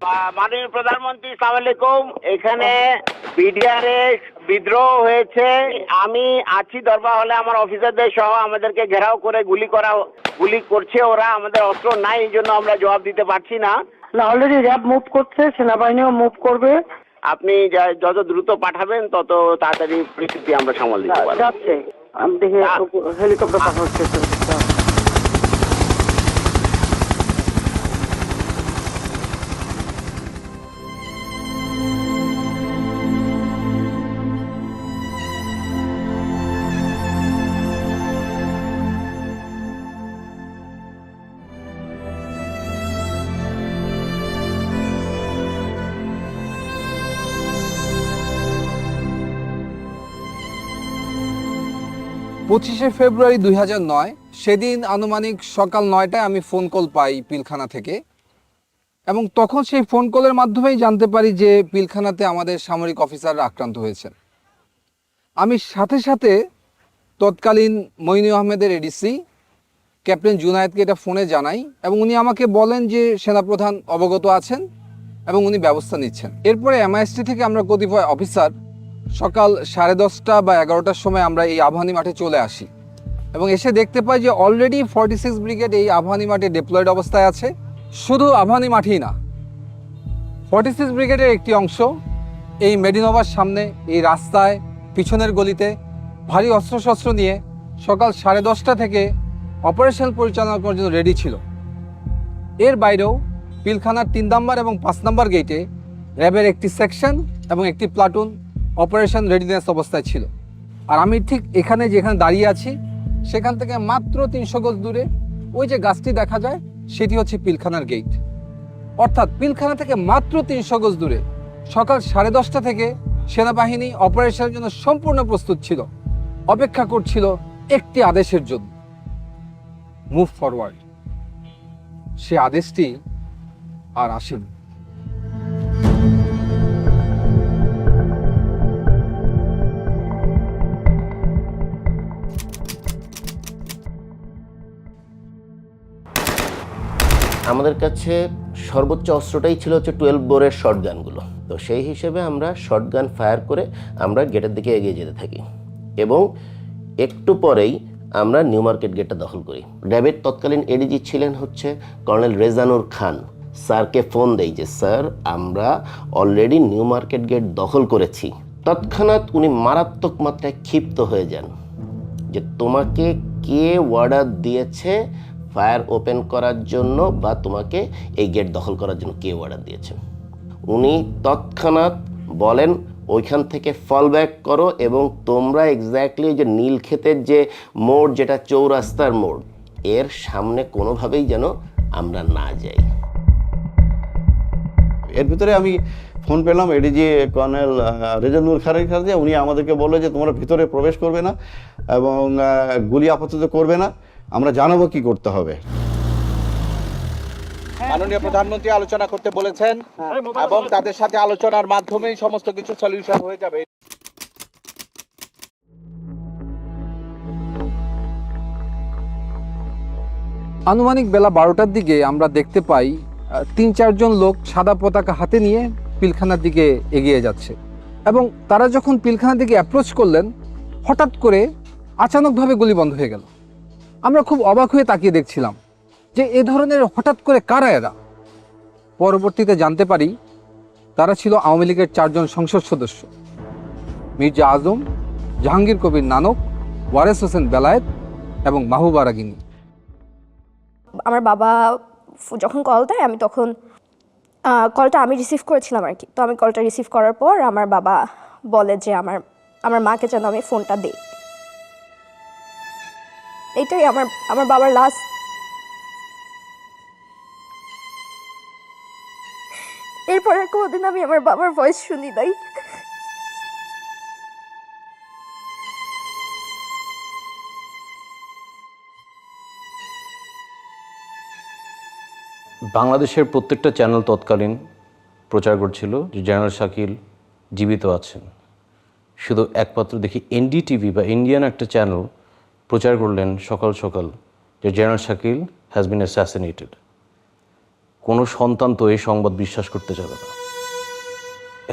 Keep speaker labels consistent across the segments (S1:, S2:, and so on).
S1: মাননীয় প্রধানমন্ত্রী, আসসালামু আলাইকুম। এখানে বিডিআরে বিদ্রোহ হয়েছে। আমি আছি দরবার হলে, আমার অফিসারদের সহ আমাদেরকে ঘেরাও করে গুলি করছে ওরা। আমাদের অস্ত্র নাই, এই জন্য আমরা জবাব দিতে পারছি না।
S2: অলরেডি র্যাব মুভ করছে, সেনাবাহিনীও মুভ করবে।
S1: আপনি যত দ্রুত পাঠাবেন তত তাড়াতাড়ি পরিস্থিতি আমরা সামাল দিতে পারবো।
S2: যাচ্ছে, আমি দেখি হেলিকপ্টার পাঠাচ্ছে।
S3: 25শে ফেব্রুয়ারি 2009 সেদিন আনুমানিক সকাল 9টায় আমি ফোন কল পাই পিলখানা থেকে, এবং তখন সেই ফোন কলের মাধ্যমেই জানতে পারি যে পিলখানাতে আমাদের সামরিক অফিসাররা আক্রান্ত হয়েছেন। আমি সাথে সাথে তৎকালীন মইনু আহমেদের এডিসি ক্যাপ্টেন জুনায়েদকে এটা ফোনে জানাই, এবং উনি আমাকে বলেন যে সেনাপ্রধান অবগত আছেন এবং উনি ব্যবস্থা নিচ্ছেন। এরপরে এমআইএসটি থেকে আমরা কতিপয় অফিসার সকাল 10:30 বা 11টার সময় আমরা এই আবাহনী মাঠে চলে আসি, এবং এসে দেখতে পাই যে অলরেডি 46 ব্রিগেড এই আবাহনী মাঠে ডিপ্লয়েড অবস্থায় আছে। শুধু আবাহনী মাঠেই না, 46 ব্রিগেডের একটি অংশ এই মেডিনোভার সামনে এই রাস্তায় পিছনের গলিতে ভারী অস্ত্রশস্ত্র নিয়ে সকাল 10:30 থেকে অপারেশন পরিচালনা করার জন্য রেডি ছিল। এর বাইরেও পিলখানার 3 নম্বর এবং 5 নম্বর গেটে র্যাবের একটি সেকশন এবং একটি প্লাটুন অপারেশন রেডিনেস অবস্থায় ছিল। আর আমি ঠিক যেখানে দাঁড়িয়ে আছি সেখান থেকে মাত্র 300 গজ দূরে ওই যে গাছটি দেখা যায় সেটি হচ্ছে পিলখানার গেট। অর্থাৎ পিলখানা থেকে মাত্র 300 গজ দূরে সকাল 10:30 থেকে সেনাবাহিনী অপারেশনের জন্য সম্পূর্ণ প্রস্তুত ছিল, অপেক্ষা করছিল একটি আদেশের জন্য, মুভ ফরওয়ার্ড। সে আদেশটি আর আসেনি।
S4: আমাদের কাছে সর্বোচ্চ অস্ত্রটাই ছিল হচ্ছে 12 বোরের শটগানগুলো। তো সেই হিসেবে আমরা শটগান ফায়ার করে আমরা গেটের দিকে এগিয়ে যেতে থাকি, এবং একটু পরেই আমরা নিউ মার্কেট গেটটা দখল করি। র্যাবের তৎকালীন এডিজি ছিলেন হচ্ছে কর্নেল রেজানুর খান। স্যারকে ফোন দেই যে স্যার, আমরা অলরেডি নিউ মার্কেট গেট দখল করেছি। তৎক্ষণাৎ উনি মারাত্মক মাত্রায় ক্ষিপ্ত হয়ে যান যে তোমাকে কে অর্ডার দিয়েছে ফায়ার ওপেন করার জন্য, বা তোমাকে এই গেট দখল করার জন্য কে অর্ডার দিয়েছে। উনি তৎক্ষণাৎ বলেন ওইখান থেকে ফল ব্যাক করো, এবং তোমরা এক্স্যাক্টলি যে নীলক্ষেতের যে মোড়, যেটা চৌরাস্তার মোড়, এর সামনে কোনোভাবেই যেন আমরা না যাই।
S5: এর ভিতরে আমি ফোন পেলাম এডিজি কর্নেল রেজানুর খানের কাছে। উনি আমাদেরকে বললো যে তোমরা ভিতরে প্রবেশ করবে না এবং গুলি আপাতত করবে না, আমরা জানাবো কি করতে হবে।
S6: মাননীয় প্রধানমন্ত্রী আলোচনা করতে বলেছেন, এবং তাদের সাথে আলোচনার মাধ্যমেই সমস্ত কিছু সলিউশন হয়ে যাবে।
S3: আনুমানিক বেলা 12টার দিকে আমরা দেখতে পাই 3-4 জন লোক সাদা পতাকা হাতে নিয়ে পিলখানার দিকে এগিয়ে যাচ্ছে, এবং তারা যখন পিলখানার দিকে অ্যাপ্রোচ করলেন হঠাৎ করে আচানকভাবে গুলি বন্ধ হয়ে গেল। আমরা খুব অবাক হয়ে তাকিয়ে দেখছিলাম যে এ ধরনের হঠাৎ করে কারা এরা। পরবর্তীতে জানতে পারি তারা ছিল আওয়ামী লীগের 4 জন সংসদ সদস্য, মির্জা আজম, জাহাঙ্গীর কবির নানক, ওয়ারেস হোসেন বেলায়েত এবং মাহবুবা রাগিনী।
S7: আমার বাবা যখন কল দেয়, আমি তখন কলটা আমি রিসিভ করেছিলাম আর কি। তো আমি কলটা রিসিভ করার পর আমার বাবা বলে যে আমার মাকে যেন আমি ফোনটা দিই। এইটাই আমার বাবার লাস্ট। এরপরে কোনোদিন আমি আমার বাবার ভয়েস শুনি নাই।
S8: বাংলাদেশের প্রত্যেকটা চ্যানেল তৎকালীন প্রচার করছিল যে জেনারেল শাকিল জীবিত আছেন। শুধু একমাত্র দেখি এনডিটিভি বা ইন্ডিয়ান একটা চ্যানেল প্রচার করলেন সকাল সকাল যে general Shakil has been assassinated. কোনো সন্তান তো এই সংবাদ বিশ্বাস করতে যাবে না।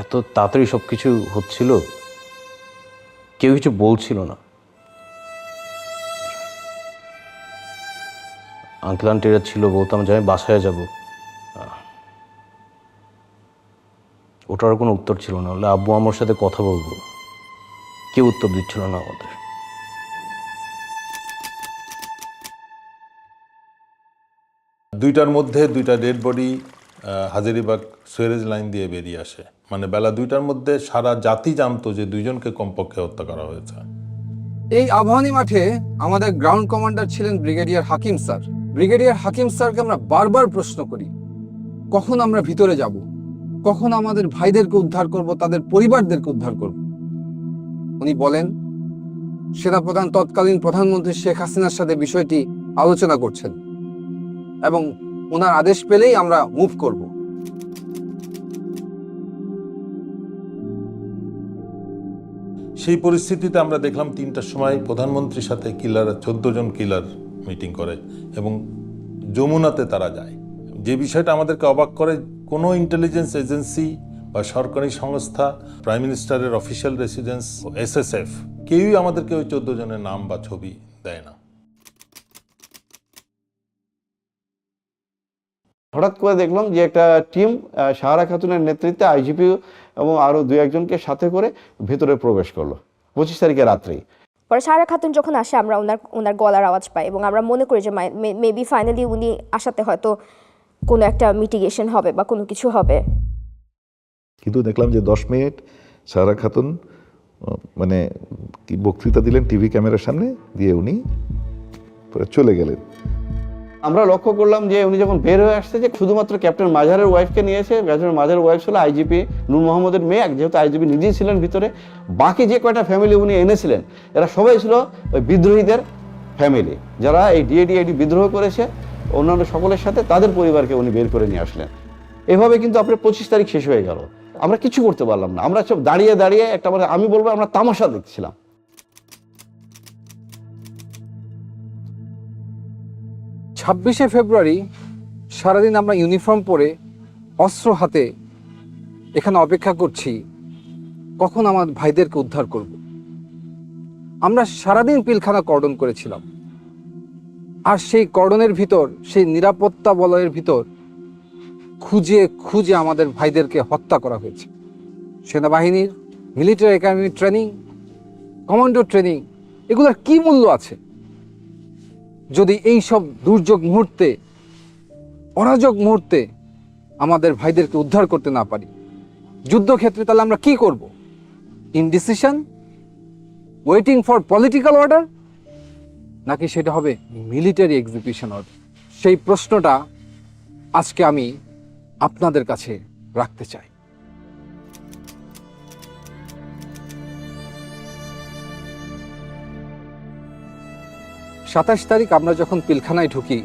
S8: এত তাড়াতাড়ি সব কিছু হচ্ছিল, কেউ কিছু বলছিল না। আঙ্কেল আন্টিরা ছিল, বলতাম যে আমি বাসায় যাব, ওটার কোনো উত্তর ছিল না। হলে আব্বু আমার সাথে কথা বলবো, কেউ উত্তর দিচ্ছিল না আমাদের।
S9: দুইটার মধ্যে দুইটা dead body Hazaribagh sewerage line দিয়ে বেরিয়ে আসে। মানে বেলা 2টার মধ্যে সারা জাতি জানতো যে দুইজনকে কমপক্ষে হত্যা করা হয়েছে।
S3: এই আবাহনী মাঠে আমাদের গ্রাউন্ড কমান্ডার ছিলেন ব্রিগেডিয়ার হাকিম স্যার। ব্রিগেডিয়ার হাকিম স্যারকে আমরা বারবার প্রশ্ন করি, কখন আমরা ভিতরে যাব, কখন আমাদের ভাইদেরকে উদ্ধার করব, তাদের পরিবারদেরকে উদ্ধার করব। উনি বলেন সেনাপ্রধান তৎকালীন প্রধানমন্ত্রী শেখ হাসিনার সাথে বিষয়টি আলোচনা করছেন এবং ওনার আদেশ পেলেই আমরা মুভ করব।
S9: সেই পরিস্থিতিতে আমরা দেখলাম 3টার সময় প্রধানমন্ত্রীর সাথে কিলার 14 জন কিলার মিটিং করে এবং যমুনাতে তারা যায়। যে বিষয়টা আমাদেরকে অবাক করে, কোনো ইন্টেলিজেন্স এজেন্সি বা সরকারি সংস্থা, প্রাইম মিনিস্টারের অফিসিয়াল রেসিডেন্স, SSF, কেউই আমাদেরকে ওই 14 জনের নাম বা ছবি দেয় না।
S5: হঠাৎ করে দেখলাম যে একটা টিম সাহারা খাতুনের নেতৃত্বে আইজিপি এবং আরও 2-1জনকে সাথে করে ভেতরে প্রবেশ করলো 25 তারিখে রাত্রেই।
S7: পরে সাহারা খাতুন যখন আসে আমরা ওনার গলার আওয়াজ পাই এবং আমরা মনে করি যে মেবি ফাইনালি উনি আসাতে হয়তো কোনো একটা মিটিগেশন হবে বা কোনো কিছু হবে।
S10: কিন্তু দেখলাম যে 10 মিনিট সাহারা খাতুন মানে কি বক্তৃতা দিলেন টিভি ক্যামেরার সামনে দিয়ে, উনি পরে চলে গেলেন।
S5: আমরা লক্ষ্য করলাম যে উনি যখন বের হয়ে আসছে যে শুধুমাত্র ক্যাপ্টেন মাজারের ওয়াইফকে নিয়েছে। ক্যাপ্টেন মাজারের ওয়াইফ ছিল আইজিপি নূর মোহাম্মদের মেয়ে, যেহেতু আইজিপি নিজেই ছিলেন ভিতরে। বাকি যে কয়টা ফ্যামিলি উনি এনেছিলেন এরা সবাই ছিল ওই বিদ্রোহীদের ফ্যামিলি, যারা এই ডিএডি বিদ্রোহ করেছে। অন্যান্য সকলের সাথে তাদের পরিবারকে উনি বের করে নিয়ে আসলেন। এভাবে কিন্তু আপনার 25 তারিখ শেষ হয়ে গেল, আমরা কিছু করতে পারলাম না। আমরা সব দাঁড়িয়ে দাঁড়িয়ে একটা, আমি বলবো আমরা তামাশা দেখছিলাম।
S3: 26শে ফেব্রুয়ারি সারাদিন আমরা ইউনিফর্ম পরে অস্ত্র হাতে এখানে অপেক্ষা করছি কখন আমার ভাইদেরকে উদ্ধার করব। আমরা সারাদিন পিলখানা কর্ডন করেছিলাম, আর সেই কর্ডনের ভিতর, সেই নিরাপত্তা বলয়ের ভিতর খুঁজে খুঁজে আমাদের ভাইদেরকে হত্যা করা হয়েছে। সেনাবাহিনীর military academy training, commando training, এগুলোর কি মূল্য আছে যদি এই সব দুর্যোগ মুহূর্তে, অরাজক মুহূর্তে আমাদের ভাইদেরকে উদ্ধার করতে না পারি? যুদ্ধক্ষেত্রে তাহলে আমরা কি করব? Indecision, waiting for political order, নাকি সেটা হবে মিলিটারি এক্সিকিউশন অর্ডার? সেই প্রশ্নটা আজকে আমি আপনাদের কাছে রাখতে চাই। সাতাশ তারিখ আমরা যখন পিলখানায় ঢুকি,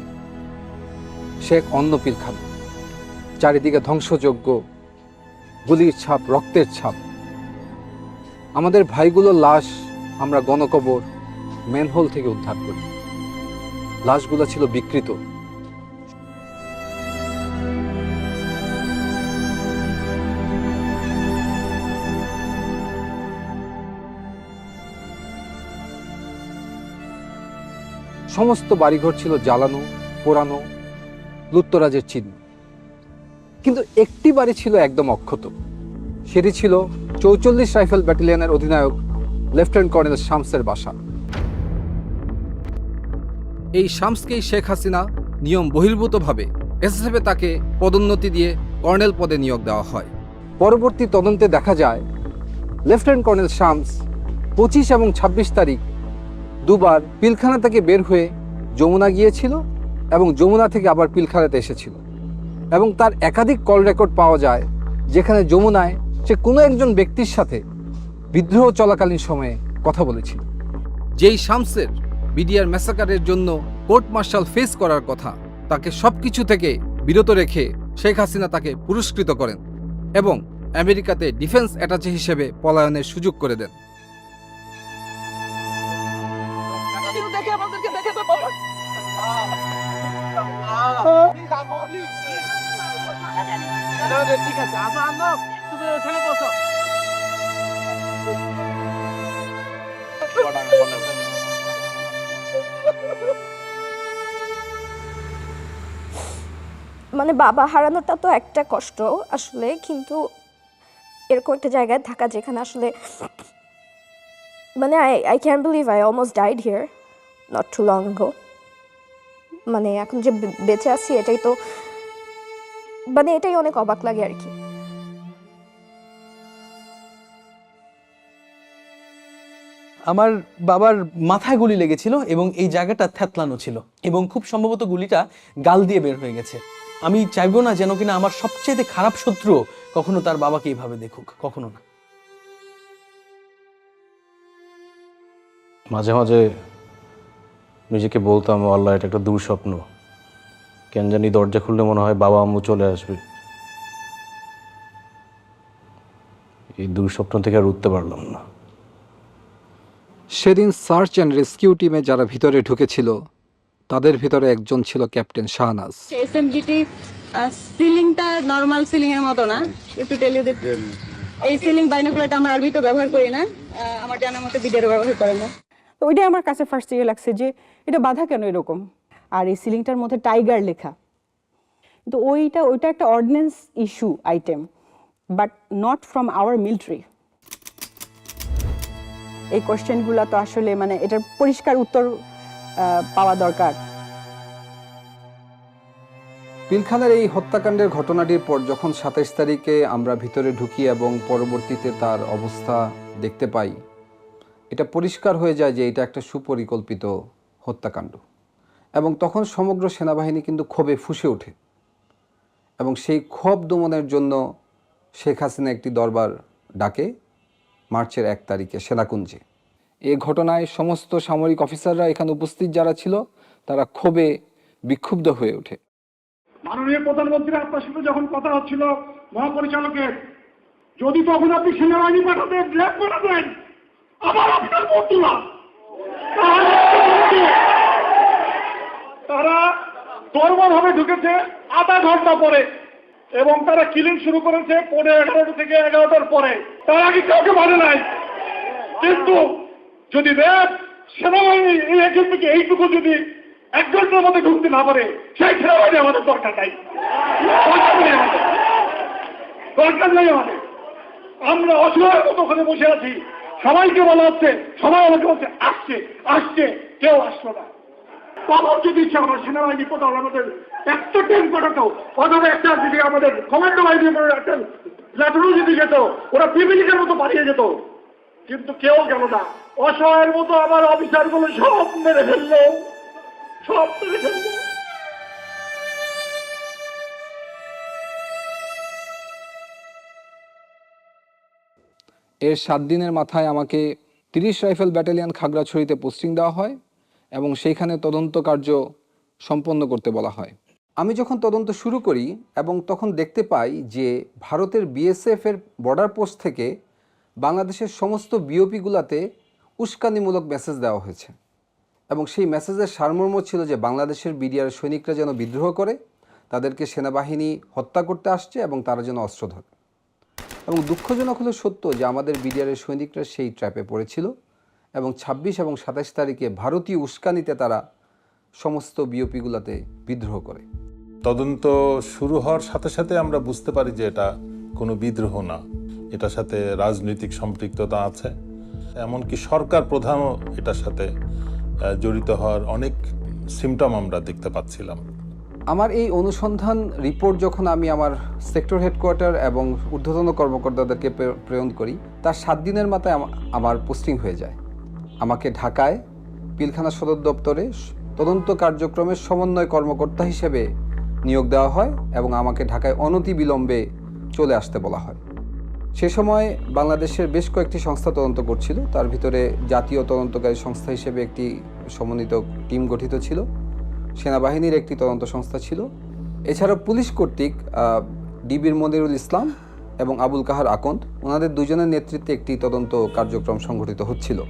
S3: সে এক অন্য পিলখানা, চারিদিকে ধ্বংসযজ্ঞ, গুলির ছাপ, রক্তের ছাপ। আমাদের ভাইগুলোর লাশ আমরা গণকবর ম্যানহোল থেকে উদ্ধার করি। লাশগুলো ছিল বিকৃত। সমস্ত বাড়িঘর ছিল জ্বালানো, পোড়ানো, লুটতরাজের চিহ্ন। কিন্তু একটি বাড়ি ছিল একদম অক্ষত। সেটি ছিল 44 রাইফেল ব্যাটালিয়নের অধিনায়ক লেফটেন্যান্ট কর্নেল শামসের বাসা। এই শামসকেই শেখ হাসিনা নিয়ম বহির্ভূতভাবে এসএসএফে তাকে পদোন্নতি দিয়ে কর্নেল পদে নিয়োগ দেওয়া হয়। পরবর্তী তদন্তে দেখা যায় লেফটেন্যান্ট কর্নেল শামস 25 এবং 26 তারিখ দুবার পিলখানা থেকে বের হয়ে যমুনা গিয়েছিল এবং যমুনা থেকে আবার পিলখানাতে এসেছিল। এবং তার একাধিক কল রেকর্ড পাওয়া যায় যেখানে যমুনায় সে কোনো একজন ব্যক্তির সাথে বিদ্রোহ চলাকালীন সময়ে কথা বলেছিল। যেই শামসের বিডিআর ম্যাসাকারের জন্য কোর্ট মার্শাল ফেস করার কথা, তাকে সবকিছু থেকে বিরত রেখে শেখ হাসিনা তাকে পুরস্কৃত করেন এবং আমেরিকাতে ডিফেন্স অ্যাটাচে হিসেবে পলায়নের সুযোগ করে দেন।
S6: ঠিক আছে, আসো আনো, তুমি ওখানে বসো।
S7: মানে বাবা হারানোটা তো একটা কষ্ট আসলে, কিন্তু এরকম একটা জায়গায় থাকা যেখানে আসলে মানে I can believe I almost died here not too long ago. মানে এখন যে বেঁচে আছি এটাই তো মানে এটাই অনেক অবাক লাগে আর কি।
S11: আমার বাবার মাথায় গুলি লেগেছিল এবং এই জায়গাটা থ্যাতলানো ছিল এবং খুব সম্ভবত গুলিটা গাল দিয়ে বের হয়ে গেছে। আমি চাইবো না যেন কিনা আমার সবচেয়ে খারাপ শত্রু কখনো তার বাবাকে এইভাবে দেখুক, কখনো না।
S8: মাঝে মাঝে নিজেকে বলতাম, আল্লাহ এটা একটা দুঃস্বপ্ন, কেন জানি দরজা খুললে মনে হয় বাবা আম্মু চলে আসবে। এই দুঃস্বপ্ন থেকে আর উঠতে পারলাম না।
S3: সেদিন সার্চ অ্যান্ড রেস্কিউ টিমে যারা ভিতরে ঢুকেছিল তাদের ভিতরে একজন ছিল ক্যাপ্টেন শাহনাজ।
S2: এসএমজিটি সিলিংটা নরমাল সিলিং এর মতো না, একটু টেল ইউ দ্যাট এই সিলিং বাইনোকুলারটা আমরা আরবি তো ব্যবহার করি না, আমার জানার মতে বিদেরও ব্যবহার করে না। তো ওইটাই আমার কাছে ফার্স্ট ইয়ে লাগছে যে এটা বাধা কেন এরকম, আর এই সিলিংটার মধ্যে টাইগার লেখা, তো ওইটা একটা ordinance issue item, but not from our military. এই কোশ্চেনগুলো তো আসলে মানে এটার পরিষ্কার উত্তর পাওয়া দরকার।
S3: পিলখানার এই হত্যাকাণ্ডের ঘটনাটির পর যখন 27 তারিখে আমরা ভিতরে ঢুকি এবং পরবর্তীতে তার অবস্থা দেখতে পাই, এটা পরিষ্কার হয়ে যায় যে এটা একটা সুপরিকল্পিত হত্যাকাণ্ড। এবং তখন সমগ্র সেনাবাহিনী কিন্তু ক্ষোভে ফুঁসে ওঠে এবং সেই ক্ষোভ দমনের জন্য শেখ হাসিনা একটি দরবার ডাকে মার্চের 1 তারিখে সেনাকুঞ্জে। এই ঘটনায় সমস্ত সামরিক অফিসাররা এখানে উপস্থিত যারা ছিল তারা ক্ষোভে বিক্ষুব্ধ হয়ে ওঠে।
S12: মাননীয় প্রধানমন্ত্রী আপনার সাথে যখন কথা হচ্ছিল মহাপরিচালকের, যদি তখন আপনি সেনাবাহিনী পাঠাতেন, ল্যাব পাঠাতেন, আবার আপনার মন্ত্রীরা তারা দরবারভাবে ঢুকেছে আধা ঘন্টা পরে এবং তারা কিলিং শুরু করেছে 11:30 থেকে 11টার পরে। তার আগে কাউকে মানে নাই, কিন্তু যদি র্যাব সেনাবাহিনী এই একজন থেকে এইটুকু যদি 1 ঘন্টার মধ্যে ঢুকতে না পারে, সেই সেনাবাহিনী আমাদের দরকার নাই, দরকার নেই আমাদের। আমরা অসহায়ের মতো ওখানে বসে আছি, সবাইকে বলা হচ্ছে, সবাই আমাকে বলছে আসছে আসছে, কেউ আসলো না। তখন যদি ইচ্ছে আমার সেনাবাহিনী কোথাও আমাদের একটা ট্রেন পাঠাতো, অথবা একটা যদি আমাদের কমান্ডো বাহিনী একটা ল্যাটনও যদি যেত, ওরা পিপিলিকের মতো পাঠিয়ে যেত, কিন্তু কেউ গেল না। অসহায়ের মতো আমার অফিসারগুলো সব মেরে ফেললো, সব মেরে ফেললো।
S3: এর 7 দিনের মাথায় আমাকে 30 রাইফেল ব্যাটালিয়ন খাগড়াছড়িতে পোস্টিং দেওয়া হয় এবং সেইখানে তদন্ত কার্য সম্পন্ন করতে বলা হয়। আমি যখন তদন্ত শুরু করি এবং তখন দেখতে পাই যে ভারতের বিএসএফ এর বর্ডার পোস্ট থেকে বাংলাদেশের সমস্ত বিওপিগুলোতে উস্কানিমূলক মেসেজ দেওয়া হয়েছে এবং সেই মেসেজের সারমর্ম ছিল যে বাংলাদেশের বিডিআর সৈনিকরা যেন বিদ্রোহ করে, তাদেরকে সেনাবাহিনী হত্যা করতে আসছে এবং তারা যেন অস্ত্র ধরে। এবং দুঃখজনক হলো সত্য যে আমাদের বিডিআরের সৈনিকরা সেই ট্র্যাপে পড়েছিল এবং 26 এবং 27 তারিখে ভারতীয় উস্কানিতে তারা সমস্ত বিওপিগুলোতে বিদ্রোহ করে।
S9: তদন্ত শুরু হওয়ার সাথে সাথে আমরা বুঝতে পারি যে এটা কোনো বিদ্রোহ না, এটার সাথে রাজনৈতিক সম্পৃক্ততা আছে, এমনকি সরকার প্রধানও এটার সাথে জড়িত হওয়ার অনেক সিমটম আমরা দেখতে পাচ্ছিলাম।
S3: আমার এই অনুসন্ধান রিপোর্ট যখন আমি আমার সেক্টর হেডকোয়ার্টার এবং ঊর্ধ্বতন কর্মকর্তাদেরকে প্রেরণ করি, তার 7 দিনের মাথায় আমার পোস্টিং হয়ে যায়। আমাকে ঢাকায় পিলখানা সদর দপ্তরে তদন্ত কার্যক্রমের সমন্বয় কর্মকর্তা হিসেবে নিয়োগ দেওয়া হয় এবং আমাকে ঢাকায় অনতিবিলম্বে চলে আসতে বলা হয়। সে সময় বাংলাদেশের বেশ কয়েকটি সংস্থা তদন্ত করছিল, তার ভিতরে জাতীয় তদন্তকারী সংস্থা হিসেবে একটি সমন্বিত টিম গঠিত ছিল, সেনাবাহিনীর একটি তদন্ত সংস্থা ছিল, এছাড়াও পুলিশ কর্তৃক ডিবির মনিরুল ইসলাম এবং আবুল কাহার আকন্দ, ওনাদের দুজনের নেতৃত্বে একটি তদন্ত কার্যক্রম সংঘটিত হচ্ছিল।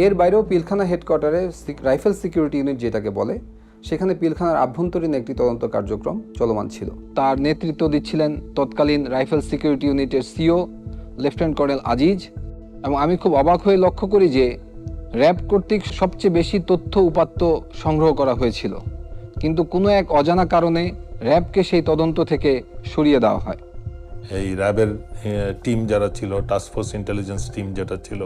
S3: এর বাইরেও পিলখানা হেডকোয়ার্টারে রাইফেল সিকিউরিটি ইউনিট যেটাকে বলে, সেখানে পিলখানার আভ্যন্তরীণ একটি তদন্ত কার্যক্রম চলমান ছিল। তার নেতৃত্ব দিচ্ছিলেন তৎকালীন রাইফেল সিকিউরিটি ইউনিটের সিও লেফটেন্যান্ট কর্নেল আজিজ। এবং আমি খুব অবাক হয়ে লক্ষ্য করি যে র্যাব কর্তৃক সবচেয়ে বেশি তথ্য উপাত্ত সংগ্রহ করা হয়েছিল, কিন্তু কোনো এক অজানা কারণে র্যাবকে সেই তদন্ত থেকে সরিয়ে দেওয়া হয়।
S9: এই র্যাবের টিম যারা ছিল, টাস্কফোর্স ইন্টেলিজেন্স টিম যেটা ছিল,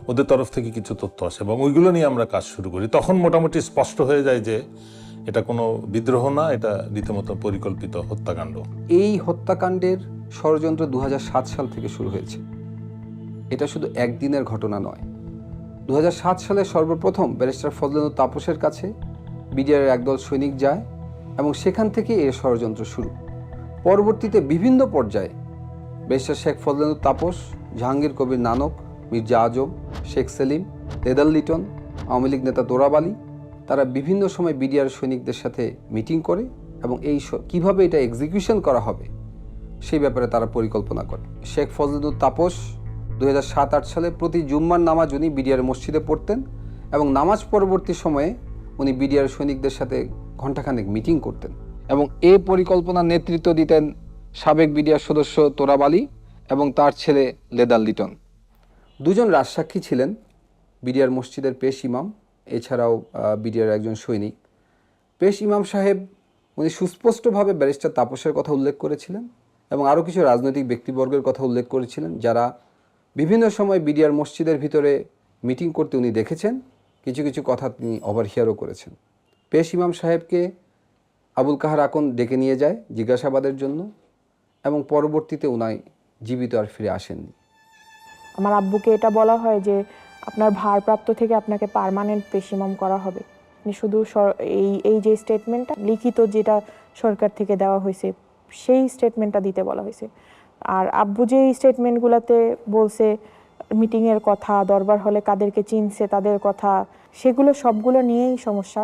S9: ওদের তরফ থেকে কিছু তথ্য আসে এবং ওইগুলো নিয়ে আমরা কাজ শুরু করি। তখন মোটামুটি স্পষ্ট হয়ে যায় যে এটা কোনো বিদ্রোহ না, এটা রীতিমতো পরিকল্পিত হত্যাকাণ্ড।
S3: এই হত্যাকাণ্ডের ষড়যন্ত্র 2007 সাল থেকে শুরু হয়েছে। এটা শুধু একদিনের ঘটনা নয়। 2007 সালে সর্বপ্রথম ব্যারিস্টার ফজলুল তাপসের কাছে বিডিআরের একদল সৈনিক যায় এবং সেখান থেকে এর ষড়যন্ত্র শুরু। পরবর্তীতে বিভিন্ন পর্যায়ে ব্যারিস্টার শেখ ফজলুল তাপস, জাহাঙ্গীর কবির নানক, মির্জা আজম, শেখ সেলিম, লেদার লিটন, আওয়ামী লীগ নেতা তোরাব আলী, তারা বিভিন্ন সময় বিডিআর সৈনিকদের সাথে মিটিং করে এবং কিভাবে এটা এক্সিকিউশন করা হবে সেই ব্যাপারে তারা পরিকল্পনা করে। শেখ ফজলুল তাপস 2007-08 সালে প্রতি জুম্মার নামাজ উনি বিডিআর মসজিদে পড়তেন এবং নামাজ পরবর্তী সময়ে উনি বিডিআর সৈনিকদের সাথে ঘণ্টাখানেক মিটিং করতেন এবং এই পরিকল্পনার নেতৃত্ব দিতেন সাবেক বিডিআর সদস্য তোরাব আলী এবং তার ছেলে লেদার লিটন। দুজন রাজসাক্ষী ছিলেন, বিডিআর মসজিদের পেশ ইমাম, এছাড়াও বিডিআর একজন সৈনিক। পেশ ইমাম সাহেব উনি সুস্পষ্টভাবে ব্যারিস্টার তাপসের কথা উল্লেখ করেছিলেন এবং আরও কিছু রাজনৈতিক ব্যক্তিবর্গের কথা উল্লেখ করেছিলেন যারা বিভিন্ন সময় বিডিআর মসজিদের ভিতরে মিটিং করতে উনি দেখেছেন। কিছু কিছু কথা তিনি ওভারহিয়ারও করেছেন। পেশ ইমাম সাহেবকে আবুল কাহার আকন ডেকে নিয়ে যায় জিজ্ঞাসাবাদের জন্য এবং পরবর্তীতে উনি জীবিত আর ফিরে আসেননি।
S13: আমার আব্বুকে এটা বলা হয় যে আপনার ভারপ্রাপ্ত থেকে আপনাকে পার্মানেন্ট পেশ ইমাম করা হবে। শুধু এই যে স্টেটমেন্টটা লিখিত যেটা সরকার থেকে দেওয়া হয়েছে সেই স্টেটমেন্টটা দিতে বলা হয়েছে। আর আব্বু যে স্টেটমেন্টগুলোতে বলছে মিটিংয়ের কথা, দরবার হলে কাদেরকে চিনছে তাদের কথা, সেগুলো সবগুলো নিয়েই সমস্যা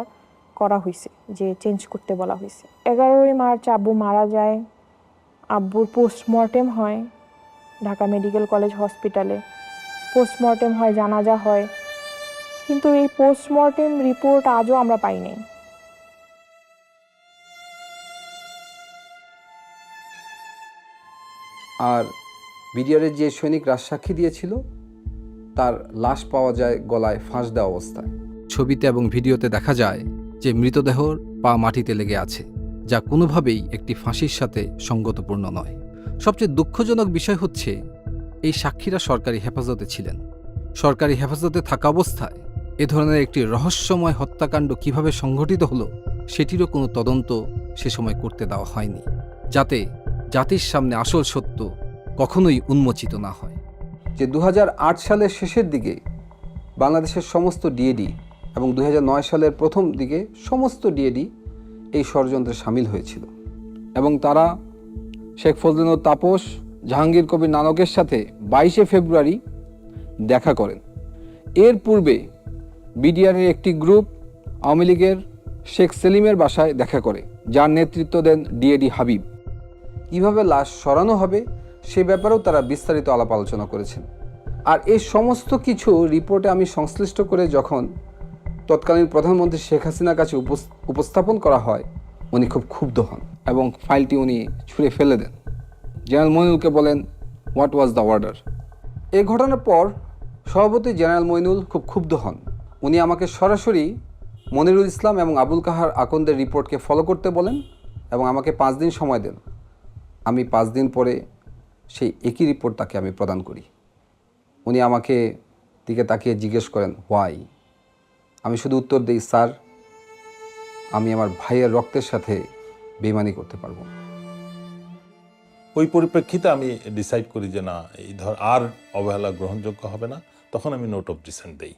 S13: করা হয়েছে, যে চেঞ্জ করতে বলা হয়েছে। 11ই মার্চ আব্বু মারা যায়। আব্বুর পোস্টমর্টেম হয় ঢাকা মেডিকেল কলেজ হসপিটালে। পোস্টমর্টেম হয়, জানাজা হয়, কিন্তু এই পোস্টমর্টেম রিপোর্ট আজও আমরা পাইনি।
S3: আর বিডিআরের যে সৈনিক রাজসাক্ষী দিয়েছিল তার লাশ পাওয়া যায় গলায় ফাঁস দেওয়া অবস্থায়। ছবিতে এবং ভিডিওতে দেখা যায় যে মৃতদেহর পা মাটিতে লেগে আছে, যা কোনোভাবেই একটি ফাঁসির সাথে সঙ্গতপূর্ণ নয়। সবচেয়ে দুঃখজনক বিষয় হচ্ছে এই সাক্ষীরা সরকারি হেফাজতে ছিলেন। সরকারি হেফাজতে থাকা অবস্থায় এ ধরনের একটি রহস্যময় হত্যাকাণ্ড কিভাবে সংঘটিত হলো সেটিরও কোনো তদন্ত সে সময় করতে দেওয়া হয়নি, যাতে জাতির সামনে আসল সত্য কখনোই উন্মোচিত না হয়। যে 2008 সালের শেষের দিকে বাংলাদেশের সমস্ত ডিএডি এবং 2009 সালের প্রথম দিকে সমস্ত ডিএডি এই ষড়যন্ত্রে সামিল হয়েছিল এবং তারা শেখ ফজলুল তাপস, জাহাঙ্গীর কবির নানকের সাথে 22শে ফেব্রুয়ারি দেখা করেন। এর পূর্বে বিডিআরের একটি গ্রুপ আওয়ামী লীগের শেখ সেলিমের বাসায় দেখা করে, যার নেতৃত্ব দেন ডিএডি হাবিব। কীভাবে লাশ সরানো হবে সে ব্যাপারেও তারা বিস্তারিত আলাপ আলোচনা করেছেন। আর এই সমস্ত কিছু রিপোর্টে আমি সংশ্লিষ্ট করে যখন তৎকালীন প্রধানমন্ত্রী শেখ হাসিনার কাছে উপস্থাপন করা হয়, উনি খুব ক্ষুব্ধ হন এবং ফাইলটি উনি ছুঁড়ে ফেলে দেন। জেনারেল মইনুলকে বলেন, হোয়াট ওয়াজ দ্য অর্ডার? এই ঘটনার পর সভাপতি জেনারেল মইনুল খুব ক্ষুব্ধ হন। উনি আমাকে সরাসরি মনিরুল ইসলাম এবং আবুল কাহার আকন্দের রিপোর্টকে ফলো করতে বলেন এবং আমাকে 5 দিন সময় দেন। আমি 5 দিন পরে সেই একই রিপোর্ট তাকে আমি প্রদান করি। উনি আমাকে দিকে তাকিয়ে জিজ্ঞেস করেন, হোয়াই? আমি শুধু উত্তর দিই, স্যার, আমি আমার ভাইয়ের রক্তের সাথে বেইমানি করতে পারবো না।
S9: ওই পরিপ্রেক্ষিতে আমি ডিসাইড করি যে না, এই আর অবহেলা গ্রহণযোগ্য হবে না। তখন আমি নোট অফ ডিসেন্ট দেই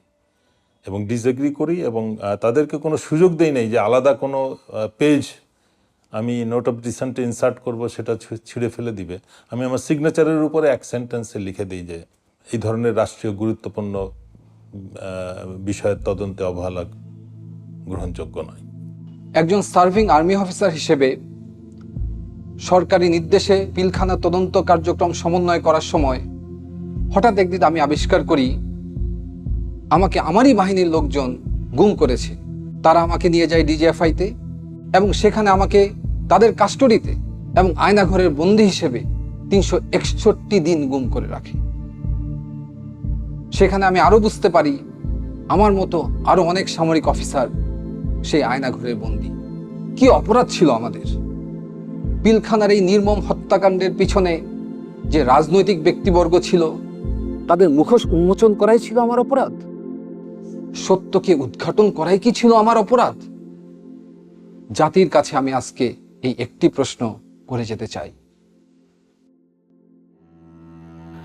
S9: এবং ডিসএগ্রি করি এবং তাদেরকে কোনো সুযোগ দেই নাই যে আলাদা কোনো পেজ আমি নোট অফ ডিসেন্টে ইনসার্ট করব, সেটা ছিঁড়ে ফেলে দিবে। আমি আমার সিগনেচারের উপরে এক সেন্টেন্সে লিখে দিই যে এই ধরনের রাষ্ট্রীয় গুরুত্বপূর্ণ বিষয়ের তদন্তে অবহেলা গ্রহণযোগ্য নয়।
S3: একজন সার্ভিং আর্মি অফিসার হিসেবে সরকারি নির্দেশে পিলখানা তদন্ত কার্যক্রম সমন্বয় করার সময় হঠাৎ একদিন আমি আবিষ্কার করি আমাকে আমারই বাহিনীর লোকজন গুম করেছে তারা আমাকে নিয়ে যায় ডিজিএফআইতে এবং সেখানে আমাকে তাদের কাস্টডিতে এবং আয়নাঘরের বন্দী হিসেবে 361 দিন গুম করে রাখে। সেখানে আমি আরো বুঝতে পারি আমার মতো আরো অনেক সামরিক অফিসার সেই আয়নাঘরের বন্দী। কি অপরাধ ছিল আমাদের! পিলখানার এই নির্মম হত্যাকাণ্ডের পিছনে যে রাজনৈতিক ব্যক্তিবর্গ ছিল তাদের মুখোশ উন্মোচন করাই ছিল আমার অপরাধ। সত্যকে উদ্ঘাটন করাই কি ছিল আমার অপরাধ? জাতির কাছে আমি আজকে এই একটি প্রশ্ন করে যেতে চাই।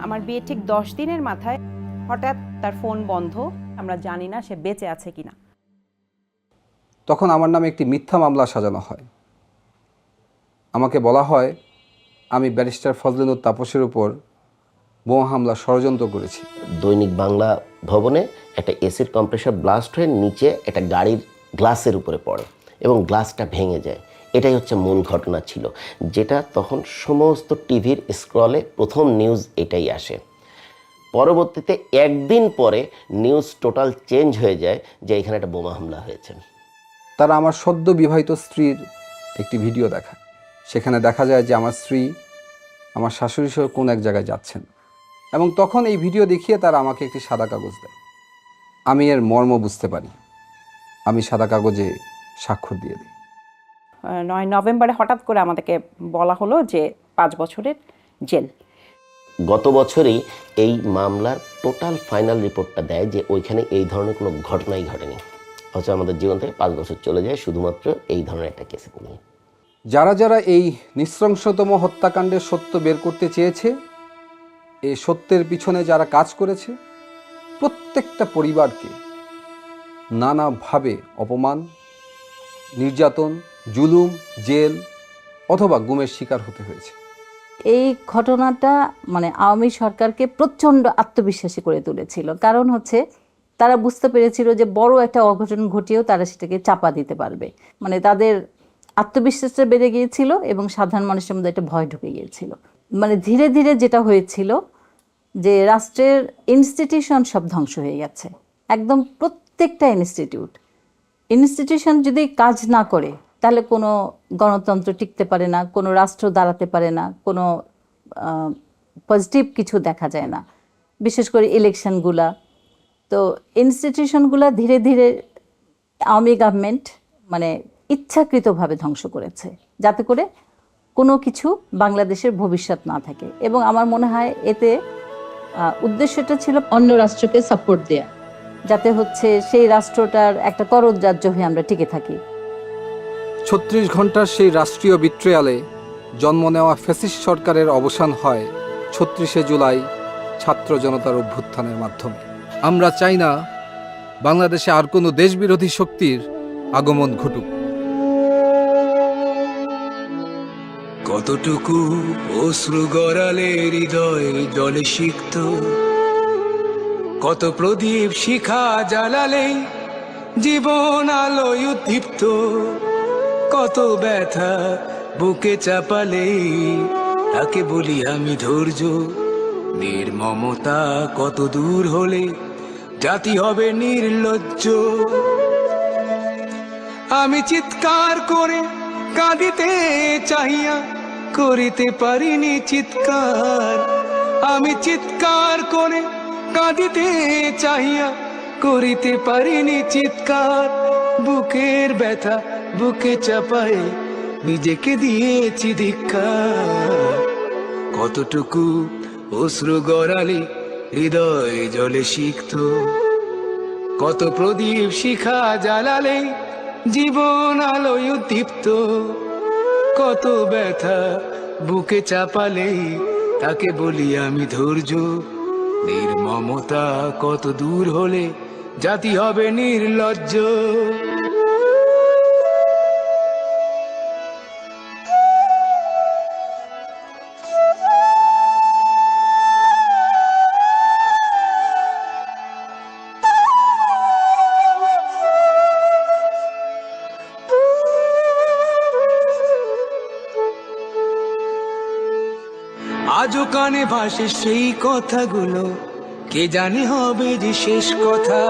S14: আমার বিয়ে ঠিক 10 দিনের মাথায় হঠাৎ তার ফোন বন্ধ, আমরা জানি না সে বেঁচে আছে কিনা।
S3: তখন আমার নামে একটি মিথ্যা মামলা সাজানো হয়। আমাকে বলা হয় আমি ব্যারিস্টার ফজলিনুর তাপসের উপর বোমা হামলা ষড়যন্ত্র করেছি।
S4: দৈনিক বাংলা ভবনে একটা এসিড কম্প্রেসার ব্লাস্ট হয়ে নিচে একটা গাড়ির গ্লাসের উপরে পড়ে এবং গ্লাসটা ভেঙে যায়। এটাই হচ্ছে মূল ঘটনা ছিল, যেটা তখন সমস্ত টিভির স্ক্রলে প্রথম নিউজ এটাই আসে। পরবর্তীতে একদিন পরে নিউজ টোটাল চেঞ্জ হয়ে যায় যে এখানে একটা বোমা হামলা হয়েছে।
S3: তারা আমার সদ্য বিবাহিত স্ত্রীর একটি ভিডিও দেখায়। সেখানে দেখা যায় যে আমার স্ত্রী আমার শাশুড়ি সহ কোন এক জায়গায় যাচ্ছেন এবং তখন এই ভিডিও দেখিয়ে তারা আমাকে একটি সাদা কাগজ দেয়। আমি এর মর্ম বুঝতে পারি। আমি সাদা কাগজে স্বাক্ষর দিয়ে দিই।
S14: 9 নভেম্বরে হঠাৎ করে আমাদেরকে বলা হলো যে 5 বছরের জেল।
S4: গত বছরই এই মামলার টোটাল ফাইনাল রিপোর্টটা দেয় যে ওইখানে এই ধরনের কোনো ঘটনাই ঘটেনি, অথচ আমাদের জীবন থেকে 5 বছর চলে যায় শুধুমাত্র এই ধরনের একটা কেসে নিয়ে।
S3: যারা যারা এই নৃশংসতম হত্যাকাণ্ডের সত্য বের করতে চেয়েছে, এই সত্যের পিছনে যারা কাজ করেছে, প্রত্যেকটা পরিবারকে নানাভাবে অপমান, নির্যাতন, জুলুম, জেল অথবা গুমের শিকার হতে হয়েছে।
S15: এই ঘটনাটা মানে আওয়ামী সরকারকে প্রচণ্ড আত্মবিশ্বাসী করে তুলেছিল। কারণ হচ্ছে তারা বুঝতে পেরেছিল যে বড় একটা অঘটন ঘটিয়েও তারা সেটাকে চাপা দিতে পারবে। মানে তাদের আত্মবিশ্বাসটা বেড়ে গিয়েছিল এবং সাধারণ মানুষের মধ্যে একটা ভয় ঢুকে গিয়েছিল। মানে ধীরে ধীরে যেটা হয়েছিল যে রাষ্ট্রের ইনস্টিটিউশন সব ধ্বংস হয়ে গেছে, একদম প্রত্যেকটা ইনস্টিটিউশন যদি কাজ না করে তাহলে কোনো গণতন্ত্র টিকতে পারে না, কোনো রাষ্ট্র দাঁড়াতে পারে না, কোনো পজিটিভ কিছু দেখা যায় না, বিশেষ করে ইলেকশনগুলা। তো ইনস্টিটিউশনগুলা ধীরে ধীরে আওয়ামী গভর্নমেন্ট মানে ইচ্ছাকৃতভাবে ধ্বংস করেছে, যাতে করে কোনো কিছু বাংলাদেশের ভবিষ্যৎ না থাকে। এবং আমার মনে হয় এতে উদ্দেশ্যটা ছিল অন্য রাষ্ট্রকে সাপোর্ট দেয়া, যাতে হচ্ছে সেই রাষ্ট্রটার একটা করদরাজ্য হয়ে আমরা টিকে থাকি।
S3: 36 ঘন্টার সেই রাষ্ট্রীয় বিট্রিয়ালে জন্ম নেওয়া ফ্যাসিস্ট সরকারের অবসান হয় 36শে জুলাই ছাত্র জনতার অভ্যুত্থানের মাধ্যমে। আমরা চাই না বাংলাদেশে আর কোনো দেশবিরোধী শক্তির আগমন ঘটুক।
S16: কতটুকু অশ্রু গড়ালে হৃদয় জলে সিক্ত, কত প্রদীপ শিখা জ্বালালে জীবন আলোয় উদ্দীপ্ত, কত ব্যথা বুকে চাপালে তাকে বলি আমি ধৈর্য। নির্মমতা কত দূর হলে জাতি হবে নির্লজ্জ। আমি চিৎকার করে কাঁদিতে চাহিয়া করিতে পারিনি চিৎকার, আমি চিৎকার করে কাঁদিতে চাহিয়া করিতে পারিনি চিৎকার। বুকের ব্যথা বুকে চাপায় নিজেকে দিয়েছি ধিক্কার। কতটুকু অশ্রু গড়ালে হৃদয় জলে সিক্ত, কত প্রদীপ শিখা জ্বালালে জীবন আলোয় উদ্দীপ্ত, কত ব্যথা বুকে চাপালে তাকে বলি আমি ধৈর্য। নির্মমতা কত দূর হলে জাতি হবে নির্লজ্জ। আজও কানে ভাসে সেই কথাগুলো, কে জানে হবে যে শেষ কথা।